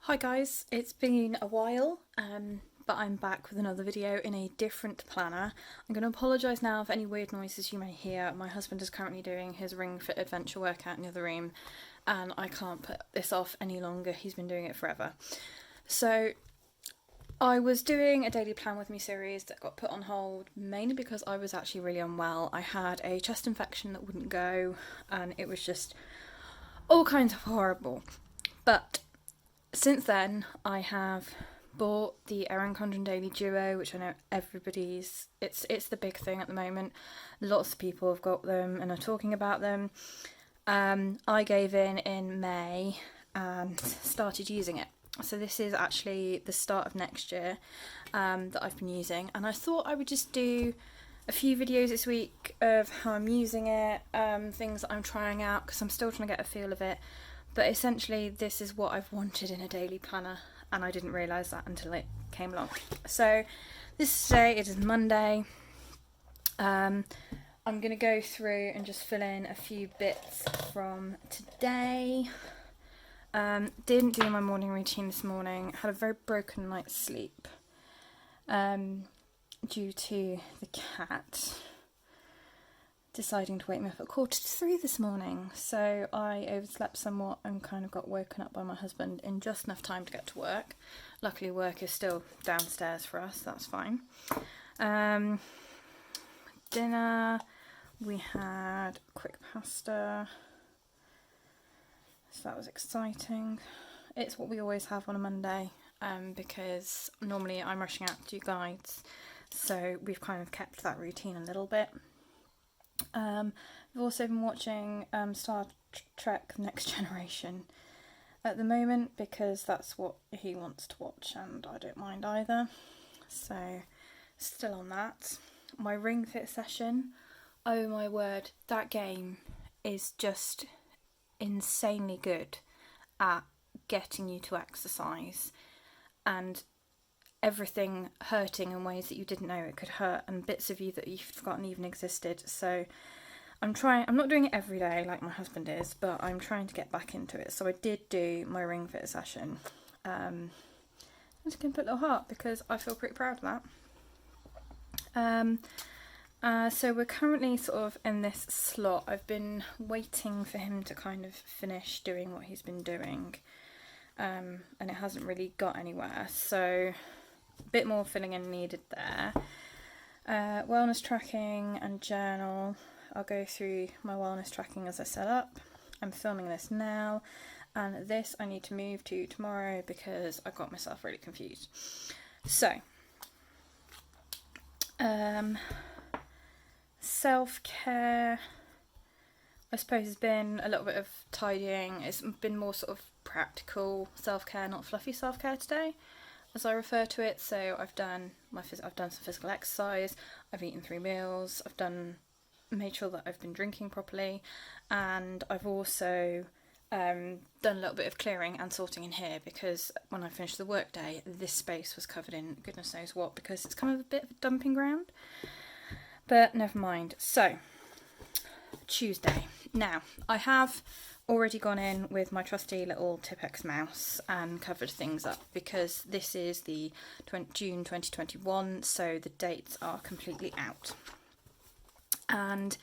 Hi guys, it's been a while, but I'm back with another video in a different planner. I'm going to apologise now for any weird noises you may hear. My husband is currently doing his Ring Fit Adventure workout in the other room, and I can't put this off any longer. He's been doing it forever. So I was doing a daily plan with me series that got put on hold mainly because I was actually really unwell. I had a chest infection that wouldn't go, and it was just all kinds of horrible. But since then, I have bought the Erin Condren Daily Duo, which I know it's the big thing at the moment. Lots of people have got them and are talking about them. I gave in May and started using it. So this is actually the start of next year that I've been using, and I thought I would just do a few videos this week of how I'm using it, things that I'm trying out, because I'm still trying to get a feel of it. But essentially this is what I've wanted in a daily planner, and I didn't realise that until it came along. So this is today, it is Monday. I'm going to go through and just fill in a few bits from today. Didn't do my morning routine this morning, had a very broken night's sleep due to the cat deciding to wake me up at 2:45 this morning. So I overslept somewhat and kind of got woken up by my husband in just enough time to get to work. Luckily work is still downstairs for us, that's fine. Dinner, we had quick pasta, so that was exciting. It's what we always have on a Monday, because normally I'm rushing out to do guides, so we've kind of kept that routine a little bit. We've also been watching Star Trek Next Generation at the moment because that's what he wants to watch and I don't mind either. So still on that. My Ring Fit session, oh my word, that game is just insanely good at getting you to exercise and everything hurting in ways that you didn't know it could hurt, and bits of you that you've forgotten even existed. So I'm not doing it every day like my husband is, but I'm trying to get back into it. So I did do my Ring Fit session. I'm just going to put a little heart because I feel pretty proud of that. So we're currently sort of in this slot. I've been waiting for him to kind of finish doing what he's been doing, and it hasn't really got anywhere. So a bit more filling in needed there. Wellness tracking and journal. I'll go through my wellness tracking as I set up. I'm filming this now, and this I need to move to tomorrow because I got myself really confused. So, self-care, I suppose, has been a little bit of tidying. It's been more sort of practical self-care, not fluffy self-care today, as I refer to it. So I've done some physical exercise, I've eaten 3 meals, I've made sure that I've been drinking properly, and I've also done a little bit of clearing and sorting in here because when I finished the workday, this space was covered in goodness knows what because it's kind of a bit of a dumping ground. But never mind. So, Tuesday. Now, I have already gone in with my trusty little Tipex mouse and covered things up because this is the June 2021, so the dates are completely out. And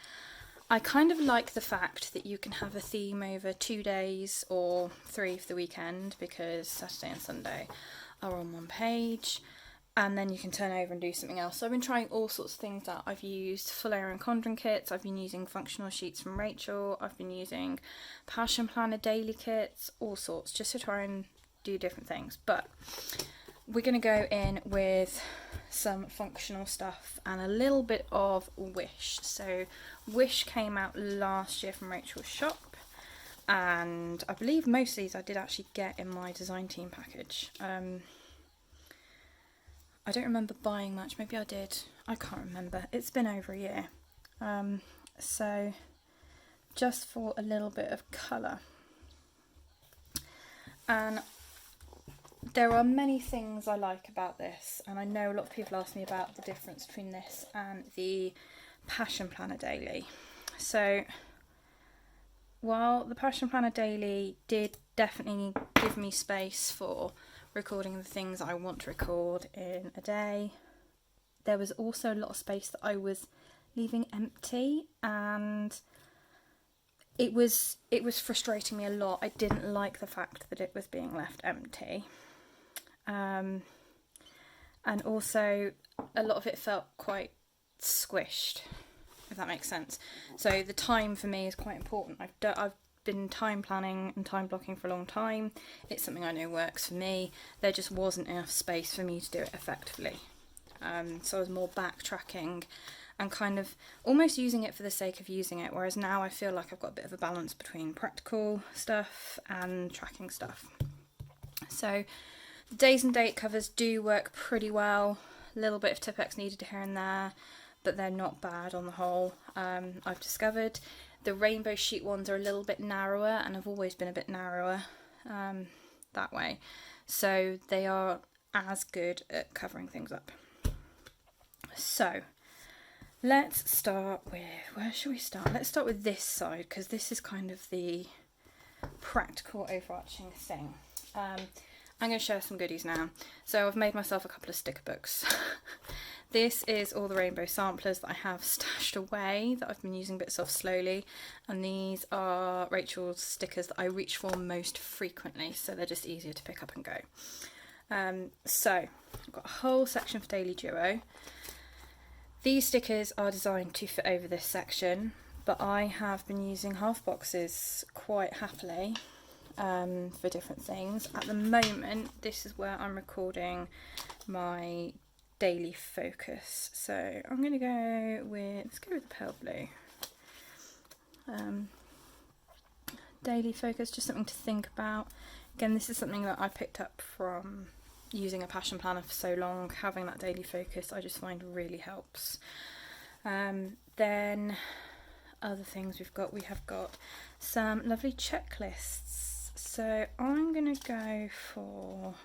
I kind of like the fact that you can have a theme over 2 days or 3 for the weekend because Saturday and Sunday are on one page, and then you can turn over and do something else. So I've been trying all sorts of things out. I've used full Erin Condren kits, I've been using functional sheets from Rachel, I've been using Passion Planner daily kits, all sorts, just to try and do different things. But we're going to go in with some functional stuff and a little bit of Wish. So Wish came out last year from Rachel's shop, and I believe most of these I did actually get in my design team package. I don't remember buying much, maybe I did, I can't remember, it's been over a year. So just for a little bit of colour. And there are many things I like about this, and I know a lot of people ask me about the difference between this and the Passion Planner Daily. So while the Passion Planner Daily did definitely give me space for recording the things I want to record in a day. There was also a lot of space that I was leaving empty, and it was frustrating me a lot. I didn't like the fact that it was being left empty. And also a lot of it felt quite squished, if that makes sense. So the time for me is quite important. I've been time planning and time blocking for a long time. It's something I know works for me. There just wasn't enough space for me to do it effectively. So I was more backtracking and kind of almost using it for the sake of using it, whereas now I feel like I've got a bit of a balance between practical stuff and tracking stuff. So the days and date covers do work pretty well. A little bit of Tipp-Ex needed here and there, but they're not bad on the whole. I've discovered the rainbow sheet ones are a little bit narrower, and have always been a bit narrower that way. So they are as good at covering things up. So let's start with, where should we start? Let's start with this side, because this is kind of the practical overarching thing. I'm going to share some goodies now. So I've made myself a couple of sticker books. This is all the rainbow samplers that I have stashed away that I've been using bits of slowly, and these are Rachel's stickers that I reach for most frequently, so they're just easier to pick up and go. So I've got a whole section for Daily Duo. These stickers are designed to fit over this section, but I have been using half boxes quite happily for different things. At the moment, this is where I'm recording my daily focus. So I'm going to go with, let's go with the pale blue. Daily focus, just something to think about. Again, this is something that I picked up from using a passion planner for so long. Having that daily focus I just find really helps. Then other things we have got some lovely checklists. So I'm going to go for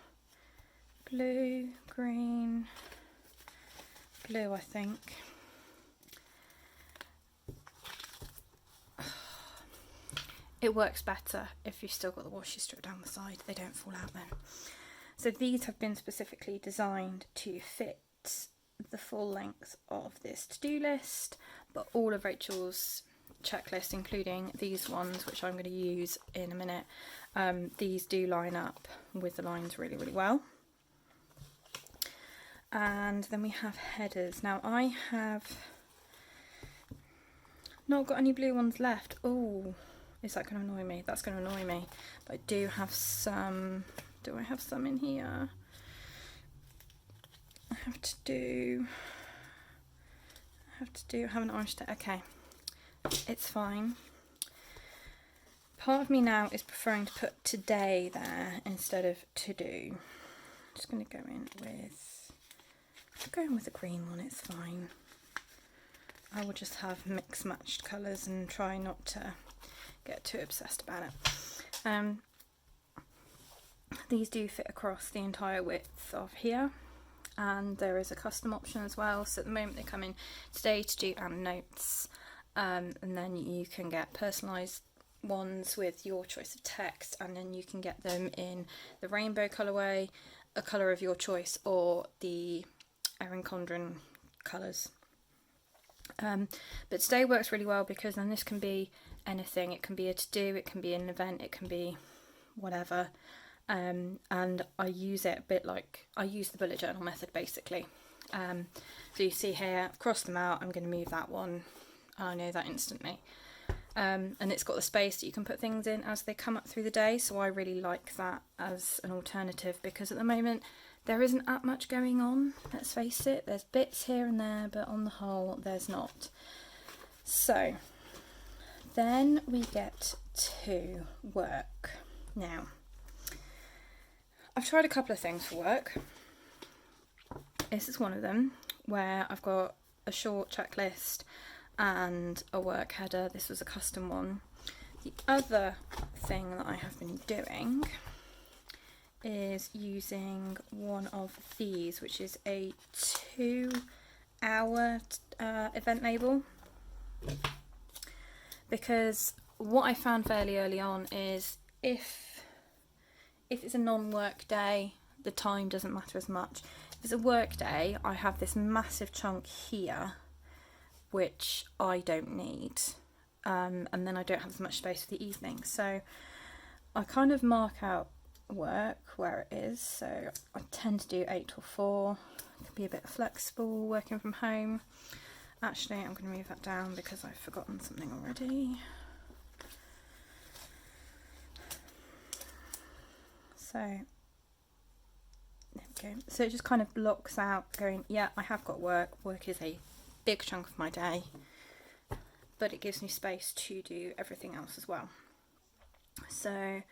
blue, green, blue I think. It works better if you've still got the washi strip down the side. They don't fall out then. So these have been specifically designed to fit the full length of this to-do list, but all of Rachel's checklists, including these ones, which I'm going to use in a minute, these do line up with the lines really, really well. And then we have headers. Now I have not got any blue ones left. Oh, is that going to annoy me? That's going to annoy me. But I do have some. Do I have some in here? I have an orange stick. Okay, it's fine. Part of me now is preferring to put today there instead of to do. I'm just going to go in with, I'll go in with the green one, it's fine. I will just have mixed matched colours and try not to get too obsessed about it. These do fit across the entire width of here, and there is a custom option as well. So at the moment they come in today, to do and notes, and then you can get personalised ones with your choice of text, and then you can get them in the rainbow colourway, a colour of your choice, or the Erin Condren colours. But today works really well because then this can be anything. It can be a to-do, it can be an event, it can be whatever. And I use it a bit like I use the bullet journal method basically. So you see here, I've crossed them out, I'm going to move that one, and I know that instantly. And it's got the space that you can put things in as they come up through the day, so I really like that as an alternative, because at the moment there isn't that much going on, let's face it. There's bits here and there, but on the whole there's not. So then we get to work. Now I've tried a couple of things for work. This is one of them, where I've got a short checklist and a work header. This was a custom one. The other thing that I have been doing is using one of these, which is a 2-hour event label, because what I found fairly early on is if if it's a non-work day, the time doesn't matter as much. If it's a work day, I have this massive chunk here, which I don't need. And then I don't have as much space for the evening. So I kind of mark out work where it is. So I tend to do 8 till 4. It can be a bit flexible working from home. Actually, I'm going to move that down because I've forgotten something already. So there we go. So it just kind of blocks out going, yeah, I have got work. Work is a big chunk of my day, but it gives me space to do everything else as well. So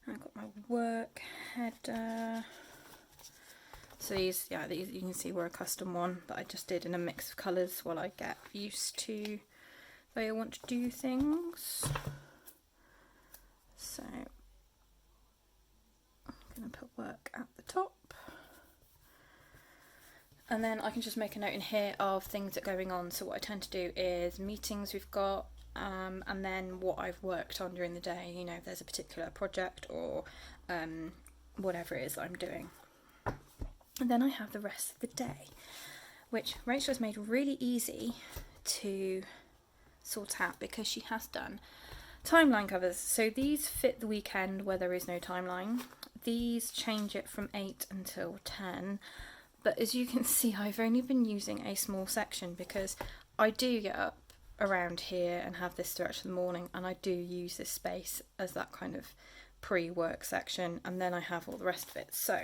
I've got my work header. So these you can see were a custom one that I just did in a mix of colours while I get used to the way I want to do things. So I'm going to put work at the top. And then I can just make a note in here of things that are going on. So what I tend to do is meetings we've got, and then what I've worked on during the day, you know, if there's a particular project or whatever it is that I'm doing. And then I have the rest of the day, which Rachel has made really easy to sort out because she has done timeline covers. So these fit the weekend where there is no timeline. These change it from 8 until 10. But as you can see, I've only been using a small section because I do get up around here and have this throughout the morning, and I do use this space as that kind of pre-work section, and then I have all the rest of it. So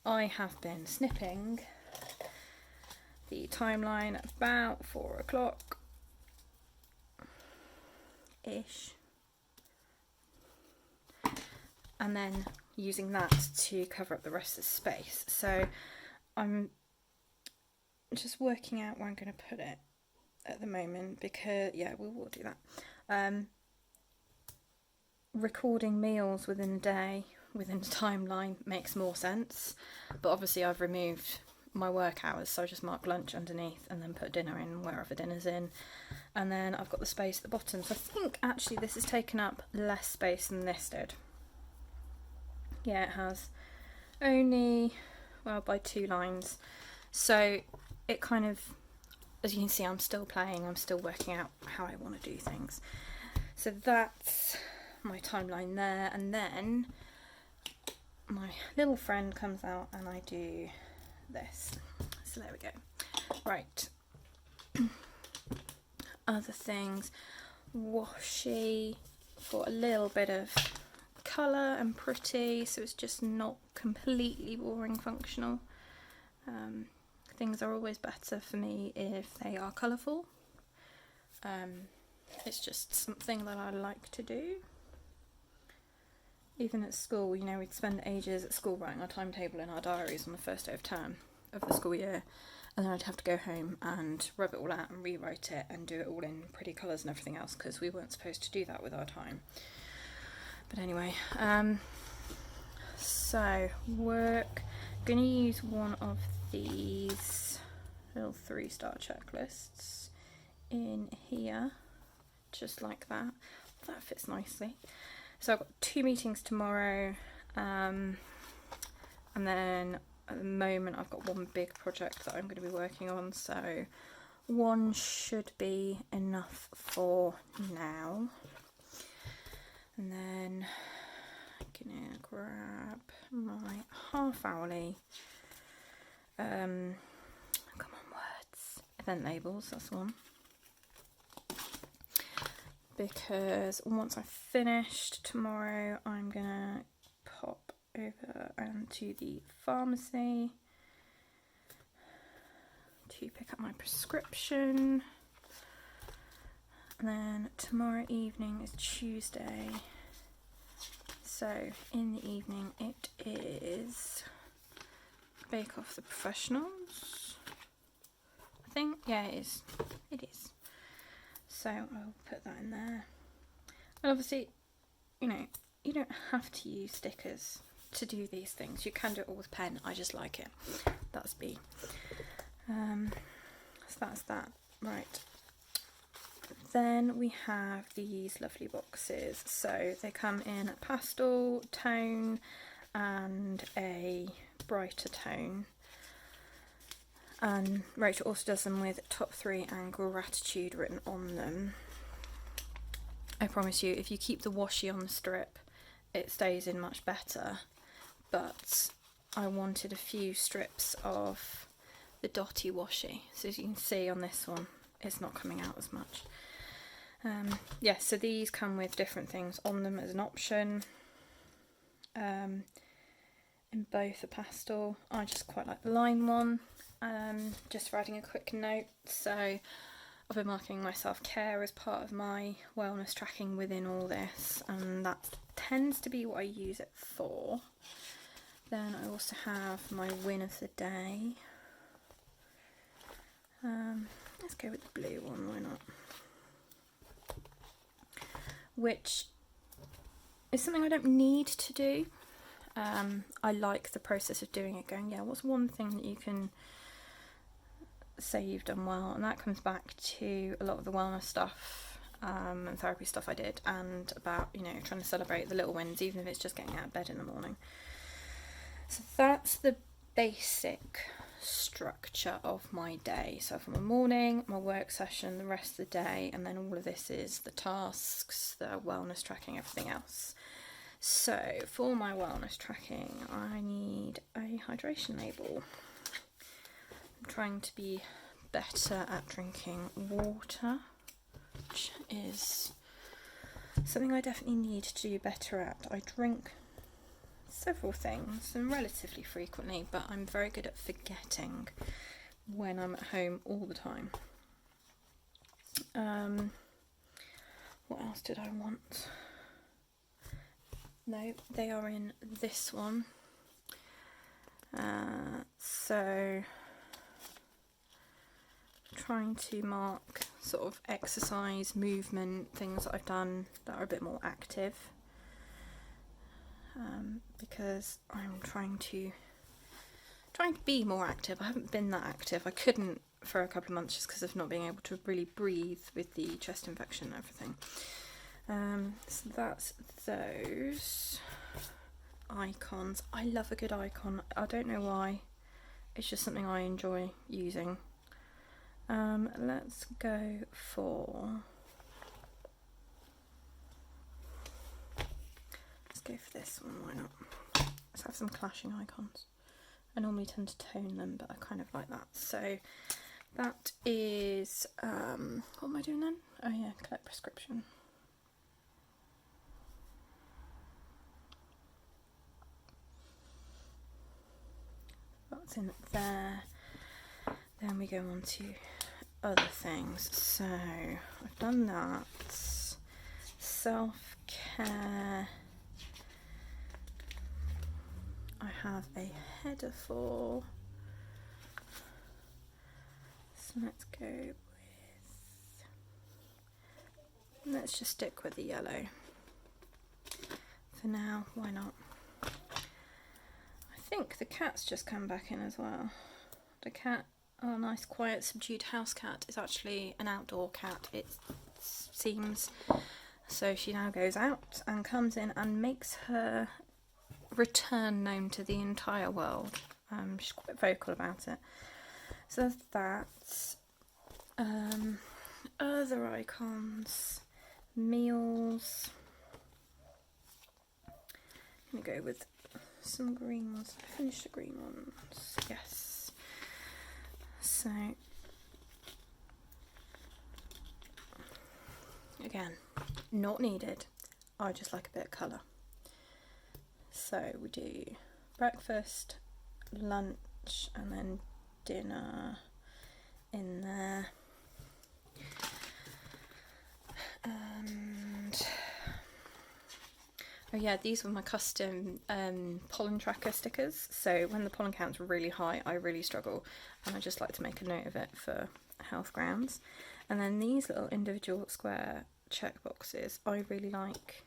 I have been snipping the timeline at about 4 o'clock ish, and then using that to cover up the rest of the space. So I'm just working out where I'm going to put it at the moment because, yeah, we will do that. Recording meals within a day, within a timeline, makes more sense, but obviously I've removed my work hours, so I just mark lunch underneath and then put dinner in wherever dinner's in, and then I've got the space at the bottom. So I think actually this has taken up less space than this did. Yeah, it has, only, well, by 2 lines. So it kind of, as you can see, I'm still playing, I'm still working out how I want to do things. So that's my timeline there, and then my little friend comes out and I do this. So there we go. Right. Other things, washi for a little bit of colour and pretty, so it's just not completely boring functional. Things are always better for me if they are colourful. It's just something that I like to do. Even at school, you know, we'd spend ages at school writing our timetable in our diaries on the first day of term of the school year, and then I'd have to go home and rub it all out and rewrite it and do it all in pretty colours and everything else, because we weren't supposed to do that with our time. But anyway, so work, I'm going to use one of these little 3-star checklists in here, just like that. That fits nicely. So I've got 2 meetings tomorrow, and then at the moment I've got 1 big project that I'm going to be working on, so 1 should be enough for now. And then I'm going to grab my half-hourly, come on words, event labels, that's the one. Because once I've finished tomorrow, I'm gonna pop over to the pharmacy to pick up my prescription. And then tomorrow evening is Tuesday, so in the evening it is Bake Off the Professionals, I think. Yeah, it is. It is. So I'll put that in there. And obviously, you know, you don't have to use stickers to do these things. You can do it all with pen. I just like it. That's B. So that's that. Right. then we have these lovely boxes. So they come in a pastel tone and a brighter tone. And Rachel also does them with top 3 and gratitude written on them. I promise you, if you keep the washi on the strip, it stays in much better. But I wanted a few strips of the dotty washi. So as you can see on this one, it's not coming out as much. Yeah, so these come with different things on them as an option. In both a pastel. I just quite like the lime one. Just for adding a quick note, so I've been marking my self-care as part of my wellness tracking within all this, and that tends to be what I use it for. Then I also have my win of the day. Let's go with the blue one, why not? Which is something I don't need to do. I like the process of doing it, going, yeah, what's one thing that you can say you've done well? And that comes back to a lot of the wellness stuff and therapy stuff I did, and about, you know, trying to celebrate the little wins, even if it's just getting out of bed in the morning. So that's the basic structure of my day. So from the morning, my work session, the rest of the day, and then all of this is the tasks, the wellness tracking, everything else. So for my wellness tracking, I need a hydration label. I'm trying to be better at drinking water, which is something I definitely need to do better at. I drink several things and relatively frequently, but I'm very good at forgetting when I'm at home all the time. What else did I want? No, they are in this one. So trying to mark sort of exercise, movement, things that I've done that are a bit more active, because I'm trying to be more active. I haven't been that active. I couldn't for a couple of months just because of not being able to really breathe with the chest infection and everything. So that's those icons. I love a good icon. I don't know why. It's just something I enjoy using. Let's go for this one, why not? Let's have some clashing icons. I normally tend to tone them, but I kind of like that. So that is, what am I doing then? Oh yeah, collect prescription. That's in there. Then we go on to other things. So I've done that. Self-care. I have a header for. So let's just stick with the yellow for now. Why not? I think the cat's just come back in as well. The cat, our nice quiet subdued house cat, is actually an outdoor cat, it seems. So she now goes out and comes in and makes her return known to the entire world. She's quite vocal about it. So there's that. Other icons, meals. I'm gonna go with some green ones. I finished the green ones. Yes. So again, not needed. I just like a bit of colour. So we do breakfast, lunch, and then dinner in there. And oh yeah, these were my custom pollen tracker stickers. So when the pollen count's really high, I really struggle, and I just like to make a note of it for health grounds. And then these little individual square check boxes I really like,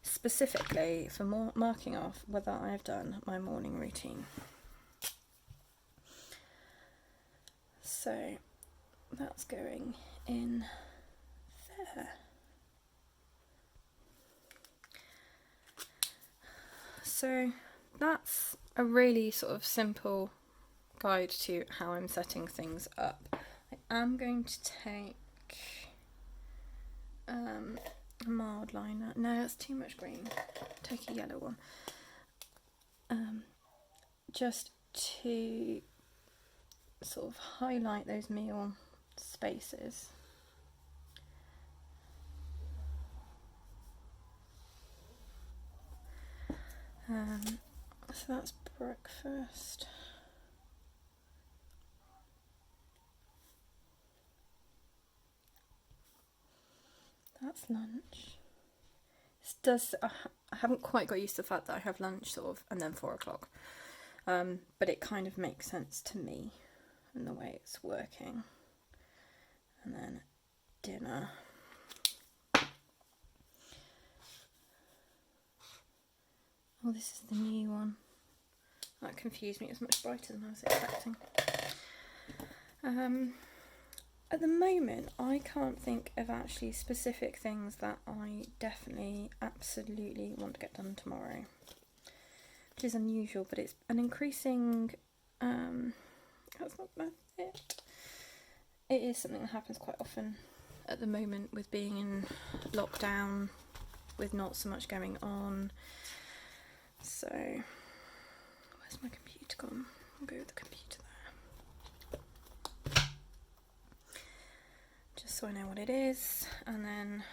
specifically for marking off whether I have done my morning routine. So that's going in yeah. So that's a really sort of simple guide to how I'm setting things up. I am going to take a mild liner. No, that's too much green. Take a yellow one. Just to sort of highlight those meal spaces. So that's breakfast. That's lunch. I haven't quite got used to the fact that I have lunch sort of and then 4 o'clock. But it kind of makes sense to me and the way it's working. And then dinner. Oh, this is the new one. That confused me. It was much brighter than I was expecting. At the moment, I can't think of actually specific things that I definitely, absolutely want to get done tomorrow. Which is unusual, but it's an increasing... that's not it. It is something that happens quite often at the moment with being in lockdown, with not so much going on. So, where's my computer gone? I'll go with the computer there. Just so I know what it is. And then,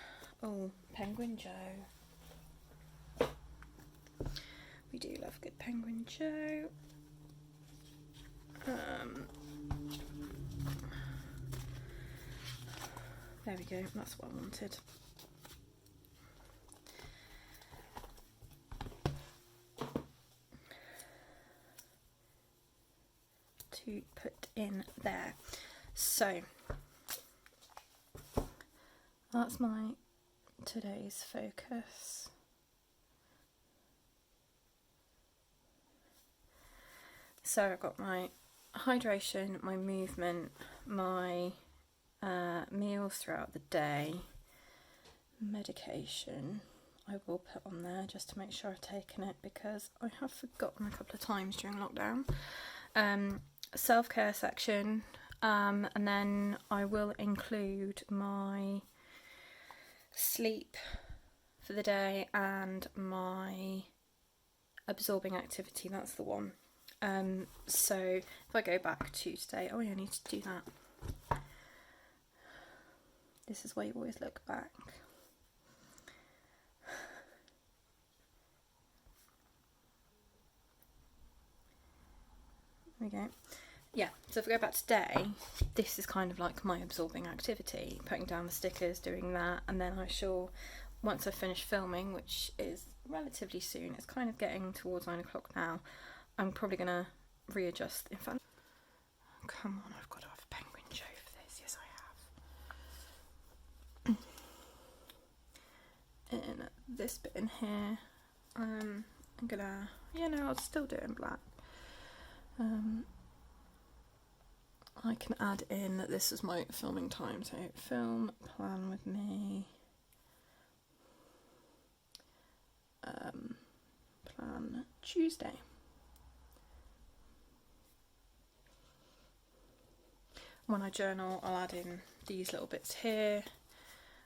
oh, Penguin Joe. We do love good Penguin Joe. There we go, that's what I wanted. To put in there. So that's my today's focus. So I've got my hydration, my movement, my meals throughout the day, medication I will put on there just to make sure I've taken it because I have forgotten a couple of times during lockdown. Self-care section, and then I will include my sleep for the day and my absorbing activity, that's the one. So if I go back to today, oh yeah, I need to do that. This is where you always look back. There we go. Yeah, so if we go back today, this is kind of like my absorbing activity, putting down the stickers, doing that, and then I shall, once I've finished filming, which is relatively soon, it's kind of getting towards 9 o'clock now, I'm probably going to readjust. In fact, come on, I've got to have a Penguin Joe for this. Yes, I have. In this bit in here, I'm gonna, I'll still do it in black. I can add in that this is my filming time, so film, plan with me, plan Tuesday. When I journal, I'll add in these little bits here,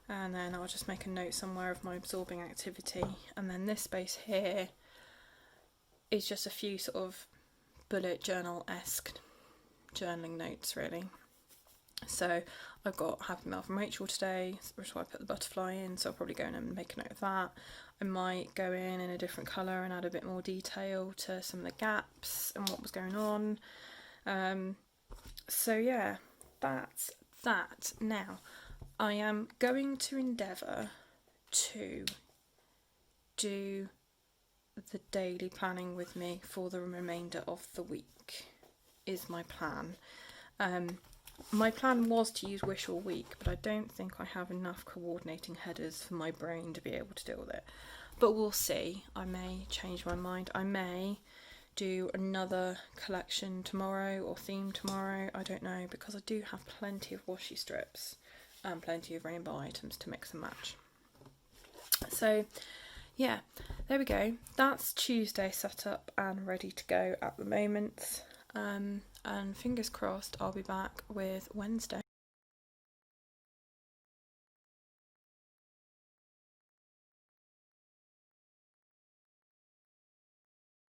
and then I'll just make a note somewhere of my absorbing activity, and then this space here is just a few sort of bullet journal-esque journaling notes, really. So I've got Happy Mail from Rachel today, which is why I put the butterfly in, so I'll probably go in and make a note of that. I might go in a different colour and add a bit more detail to some of the gaps and what was going on. So yeah, that's that. Now, I am going to endeavour to do the daily planning with me for the remainder of the week, is my plan. My plan was to use Wish all week, but I don't think I have enough coordinating headers for my brain to be able to deal with it. But we'll see. I may change my mind. I may do another collection tomorrow or theme tomorrow. I don't know, because I do have plenty of washi strips and plenty of rainbow items to mix and match. So yeah, there we go. That's Tuesday set up and ready to go at the moment. And fingers crossed I'll be back with Wednesday.